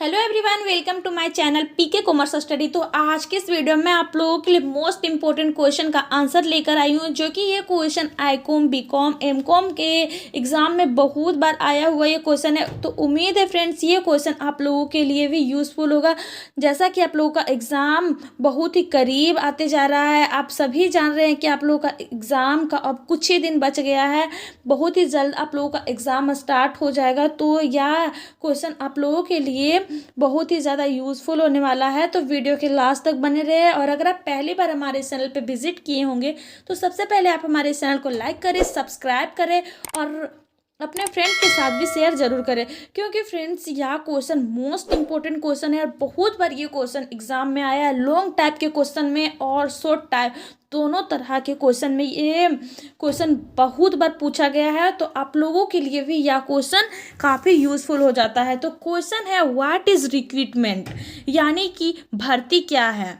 Hello everyone, welcome to my channel PK commerce study. तो आज के इस वीडियो में आप लोगों के लिए मोस्ट इंपॉर्टेंट क्वेश्चन का आंसर लेकर आई हूँ, जो कि ये क्वेश्चन आईकॉम, बीकॉम, एमकॉम के एग्जाम में बहुत बार आया हुआ ये क्वेश्चन है। तो उम्मीद है फ्रेंड्स ये क्वेश्चन आप लोगों के लिए भी यूज़फुल होगा। जैसा कि आप लोगों का एग्ज़ाम बहुत ही करीब आते जा रहा है, आप सभी जान रहे हैं कि आप लोगों का एग्ज़ाम का अब कुछ ही दिन बच गया है, बहुत ही जल्द आप लोगों का एग्ज़ाम स्टार्ट हो जाएगा। तो यह क्वेश्चन आप लोगों के लिए बहुत ही ज़्यादा यूज़फुल होने वाला है, तो वीडियो के लास्ट तक बने रहे। और अगर आप पहली बार हमारे चैनल पे विजिट किए होंगे तो सबसे पहले आप हमारे चैनल को लाइक करें, सब्सक्राइब करें और अपने फ्रेंड के साथ भी शेयर जरूर करें, क्योंकि फ्रेंड्स यह क्वेश्चन मोस्ट इंपॉर्टेंट क्वेश्चन है और बहुत बार ये क्वेश्चन एग्जाम में आया है, लॉन्ग टाइप के क्वेश्चन में और शॉर्ट टाइप दोनों तरह के क्वेश्चन में ये क्वेश्चन बहुत बार पूछा गया है। तो आप लोगों के लिए भी यह क्वेश्चन काफ़ी यूज़फुल हो जाता है। तो क्वेश्चन है, व्हाट इज़ रिक्रूटमेंट, यानी कि भर्ती क्या है।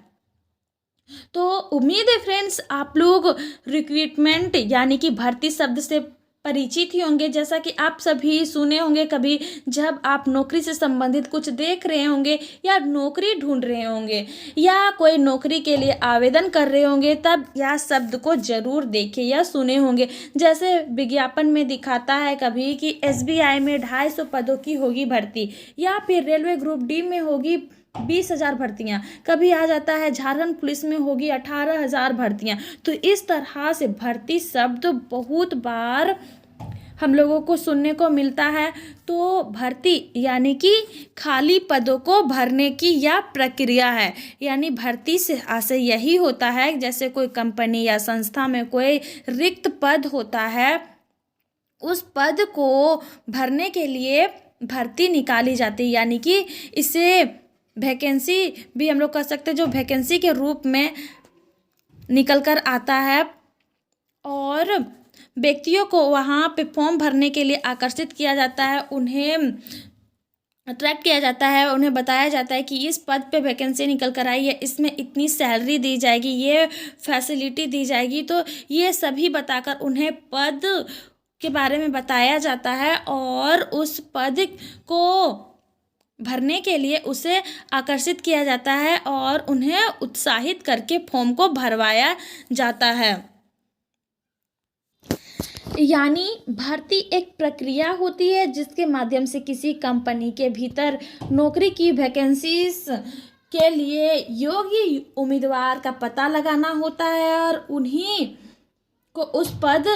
तो उम्मीद है फ्रेंड्स आप लोग रिक्रूटमेंट यानी कि भर्ती शब्द से परिचित ही होंगे। जैसा कि आप सभी सुने होंगे कभी, जब आप नौकरी से संबंधित कुछ देख रहे होंगे या नौकरी ढूंढ रहे होंगे या कोई नौकरी के लिए आवेदन कर रहे होंगे, तब यह शब्द को जरूर देखे या सुने होंगे। जैसे विज्ञापन में दिखाता है कभी कि एसबीआई में 250 पदों की होगी भर्ती, या फिर रेलवे ग्रुप डी में होगी 20,000 भर्तियां, कभी आ जाता है झारखंड पुलिस में होगी 18,000 भर्तियां। तो इस तरह से भर्ती शब्द बहुत बार हम लोगों को सुनने को मिलता है। तो भर्ती यानी कि खाली पदों को भरने की यह प्रक्रिया है, यानी भर्ती से आशय यही होता है, जैसे कोई कंपनी या संस्था में कोई रिक्त पद होता है, उस पद को भरने के लिए भर्ती निकाली जाती है, यानी कि इसे वैकेंसी भी हम लोग कह सकते हैं, जो वैकेंसी के रूप में निकल कर आता है। और व्यक्तियों को वहाँ पे फॉर्म भरने के लिए आकर्षित किया जाता है, उन्हें अट्रैक्ट किया जाता है, उन्हें बताया जाता है कि इस पद पे वैकेंसी निकल कर आई है, इसमें इतनी सैलरी दी जाएगी, ये फैसिलिटी दी जाएगी। तो ये सभी बताकर उन्हें पद के बारे में बताया जाता है और उस पद को भरने के लिए उसे आकर्षित किया जाता है और उन्हें उत्साहित करके फॉर्म को भरवाया जाता है। यानी भर्ती एक प्रक्रिया होती है जिसके माध्यम से किसी कंपनी के भीतर नौकरी की वैकेंसीज के लिए योग्य उम्मीदवार का पता लगाना होता है और उन्हीं को उस पद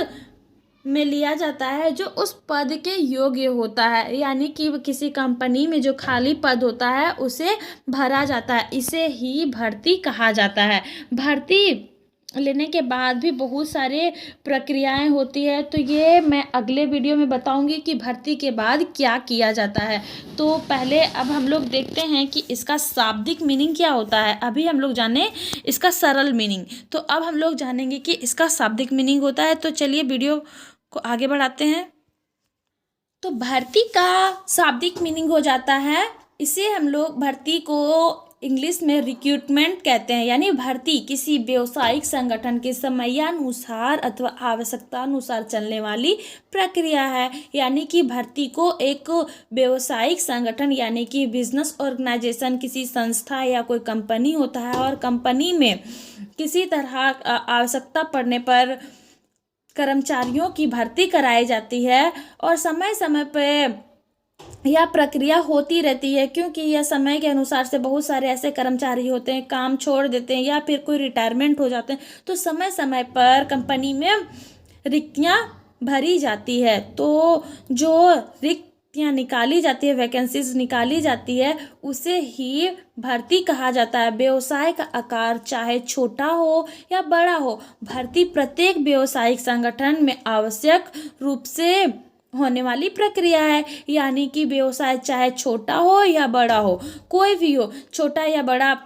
में लिया जाता है जो उस पद के योग्य होता है। यानी कि किसी कंपनी में जो खाली पद होता है उसे भरा जाता है, इसे ही भर्ती कहा जाता है। भर्ती लेने के बाद भी बहुत सारे प्रक्रियाएं होती है, तो ये मैं अगले वीडियो में बताऊंगी कि भर्ती के बाद क्या किया जाता है। तो पहले अब हम लोग देखते हैं कि इसका शाब्दिक मीनिंग क्या होता है। अभी हम लोग जाने इसका सरल मीनिंग, तो अब हम लोग जानेंगे कि इसका शाब्दिक मीनिंग होता है। तो चलिए वीडियो को आगे बढ़ाते हैं। तो भर्ती का शाब्दिक मीनिंग हो जाता है, इसे हम लोग भर्ती को इंग्लिश में रिक्रूटमेंट कहते हैं। यानी भर्ती किसी व्यावसायिक संगठन के समयानुसार अथवा आवश्यकता अनुसार चलने वाली प्रक्रिया है। यानी कि भर्ती को एक व्यावसायिक संगठन यानी कि बिजनेस ऑर्गेनाइजेशन, किसी संस्था या कोई कंपनी होता है और कंपनी में किसी तरह आवश्यकता पड़ने पर कर्मचारियों की भर्ती कराई जाती है और समय समय पर यह प्रक्रिया होती रहती है, क्योंकि यह समय के अनुसार से बहुत सारे ऐसे कर्मचारी होते हैं काम छोड़ देते हैं या फिर कोई रिटायरमेंट हो जाते हैं, तो समय समय पर कंपनी में रिक्तियां भरी जाती है। तो जो रिक्तियां निकाली जाती है, वैकेंसीज निकाली जाती है, उसे ही भर्ती कहा जाता है। व्यवसाय का आकार चाहे छोटा हो या बड़ा हो, भर्ती प्रत्येक व्यवसायिक संगठन में आवश्यक रूप से होने वाली प्रक्रिया है। यानी कि व्यवसाय चाहे छोटा हो या बड़ा हो, कोई भी हो, छोटा या बड़ा,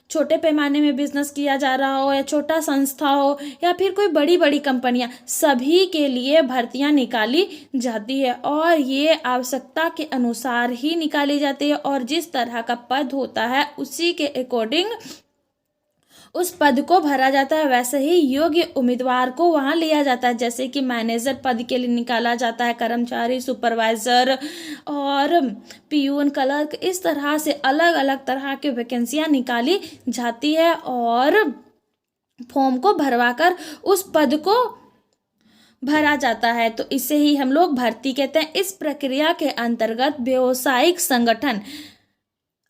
छोटे पैमाने में बिजनेस किया जा रहा हो या छोटा संस्था हो या फिर कोई बड़ी बड़ी कंपनियां, सभी के लिए भर्तियां निकाली जाती है और ये आवश्यकता के अनुसार ही निकाली जाती है और जिस तरह का पद होता है उसी के अकॉर्डिंग उस पद को भरा जाता है, वैसे ही योग्य उम्मीदवार को वहाँ लिया जाता है। जैसे कि मैनेजर पद के लिए निकाला जाता है, कर्मचारी, सुपरवाइजर और पियून, क्लर्क, इस तरह से अलग अलग तरह की वैकेंसियाँ निकाली जाती है और फॉर्म को भरवाकर उस पद को भरा जाता है। तो इसे ही हम लोग भर्ती कहते हैं। इस प्रक्रिया के अंतर्गत व्यावसायिक संगठन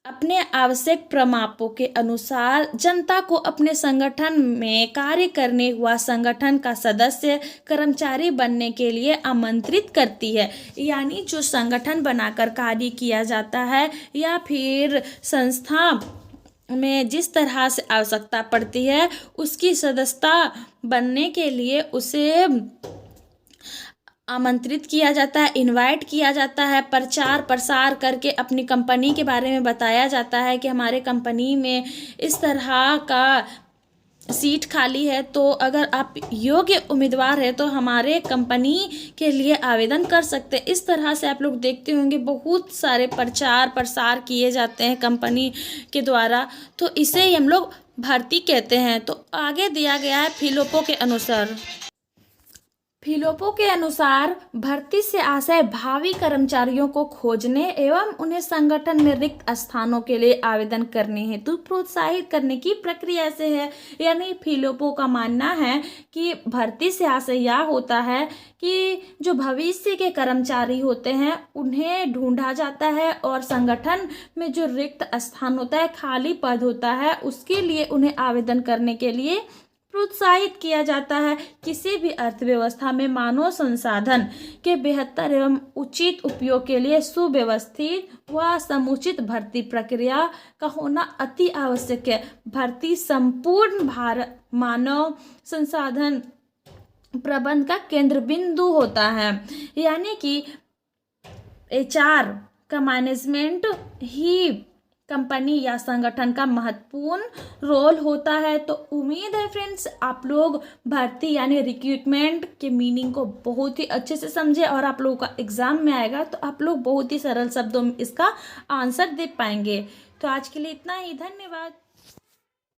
अपने आवश्यक प्रमापों के अनुसार जनता को अपने संगठन में कार्य करने व संगठन का सदस्य कर्मचारी बनने के लिए आमंत्रित करती है। यानी जो संगठन बनाकर कार्य किया जाता है या फिर संस्था में जिस तरह से आवश्यकता पड़ती है उसकी सदस्यता बनने के लिए उसे आमंत्रित किया जाता है, इनवाइट किया जाता है, प्रचार प्रसार करके अपनी कंपनी के बारे में बताया जाता है कि हमारे कंपनी में इस तरह का सीट खाली है, तो अगर आप योग्य उम्मीदवार है तो हमारे कंपनी के लिए आवेदन कर सकते हैं। इस तरह से आप लोग देखते होंगे बहुत सारे प्रचार प्रसार किए जाते हैं कंपनी के द्वारा, तो इसे ही हम लोग भर्ती कहते हैं। तो आगे दिया गया है फिलोपो के अनुसार भर्ती से आशय भावी कर्मचारियों को खोजने एवं उन्हें संगठन में रिक्त स्थानों के लिए आवेदन करने हेतु प्रोत्साहित करने की प्रक्रिया से है। यानी फिलोपो का मानना है कि भर्ती से आशय यह होता है कि जो भविष्य के कर्मचारी होते हैं उन्हें ढूंढा जाता है और संगठन में जो रिक्त स्थान होता है, खाली पद होता है, उसके लिए उन्हें आवेदन करने के लिए प्रोत्साहित किया जाता है। किसी भी अर्थव्यवस्था में मानव संसाधन के बेहतर एवं उचित उपयोग के लिए सुव्यवस्थित व समुचित भर्ती प्रक्रिया का होना अति आवश्यक है। भर्ती संपूर्ण भारत मानव संसाधन प्रबंध का केंद्र बिंदु होता है। यानी कि एचआर का मैनेजमेंट ही कंपनी या संगठन का महत्वपूर्ण रोल होता है। तो उम्मीद है फ्रेंड्स आप लोग भर्ती यानी रिक्रूटमेंट के मीनिंग को बहुत ही अच्छे से समझे और आप लोगों का एग्जाम में आएगा तो आप लोग बहुत ही सरल शब्दों में इसका आंसर दे पाएंगे। तो आज के लिए इतना ही, धन्यवाद।